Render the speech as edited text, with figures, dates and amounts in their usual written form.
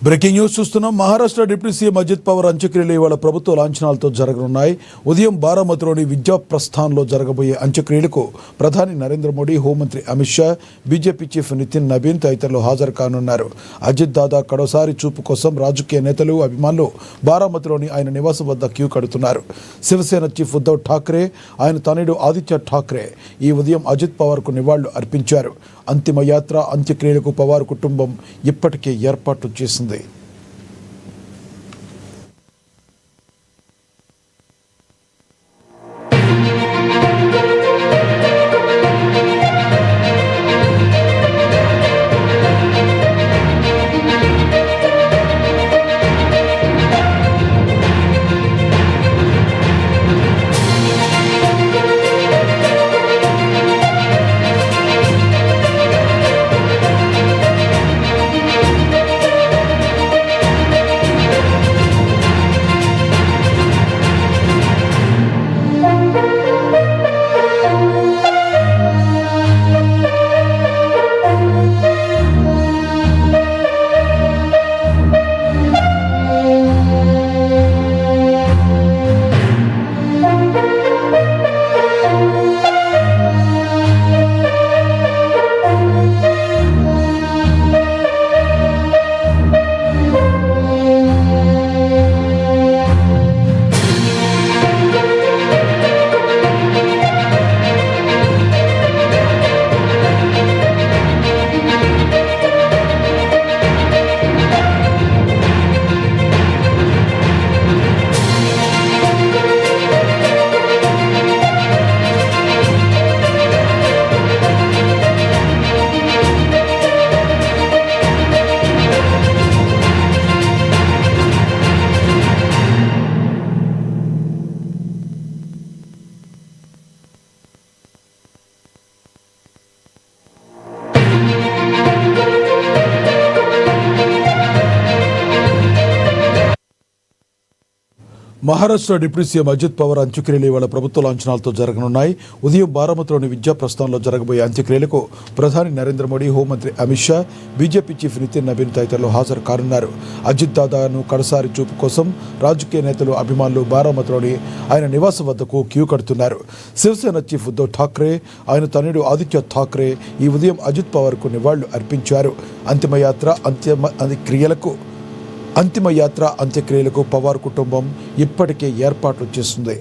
Breaking news చూస్తున్నాం. Maharashtra deputy CM Ajit Pawar అంత్యక్రియలు ఇవాళ ప్రభుత్వ లాంఛనాలతో జరగనున్నాయి. ఉదయం బారామతిలోని విద్యాప్రస్థాన్లో జరగబోయే అంత్యక్రియలకు ప్రధాని నరేంద్ర మోడీ, హోంమంత్రి అమిత్ షా, బీజేపీ చీఫ్ నితిన్ నబీన్ తదితరులు హాజరు కానున్నారు. అజిత్ దాదా కడసారి చూపు కోసం రాజకీయ నేతలు, అభిమానులు బారామతిలోని ఆయన నివాసం వద్ద క్యూ కడుతున్నారు. శివసేన చీఫ్ ఉద్ధవ్ ఠాక్రే, ఆయన తనయుడు ఆదిత్య ఠాక్రే ఈ ఉదయం అజిత్ పవార్కు నివాళులు అర్పించారు. అంతిమ యాత్ర, అంత్యక్రియలకు పవార్ కుటుంబం ఇప్పటికే ఏర్పాట్లు చేసింది. మహారాష్ట్ర డిప్యూటీ సీఎం అజిత్ పవార్ అంత్యక్రియలు ఇవాళ ప్రభుత్వ లాంఛనాలతో జరగనున్నాయి. ఉదయం బారామతిలోని విద్యాప్రస్థాన్లో జరగబోయే అంత్యక్రియలకు ప్రధాని నరేంద్ర మోడీ, హోంమంత్రి అమిత్ షా, బీజేపీ చీఫ్ నితిన్ నబీన్ తదితరులు హాజరు కానున్నారు. అజిత్ దాదాను కడసారి చూపు కోసం రాజకీయ నేతలు, అభిమానులు బారామతిలోని ఆయన నివాసం వద్దకు క్యూ కడుతున్నారు. శివసేన చీఫ్ ఉద్ధవ్ ఠాక్రే, ఆయన తనయుడు ఆదిత్య ఠాక్రే ఈ ఉదయం అజిత్ పవార్కు నివాళులు అర్పించారు. అంతిమ యాత్ర, అంత్యక్రియలకు పవార్ కుటుంబం ఇప్పటికే ఏర్పాట్లు చేస్తుంది.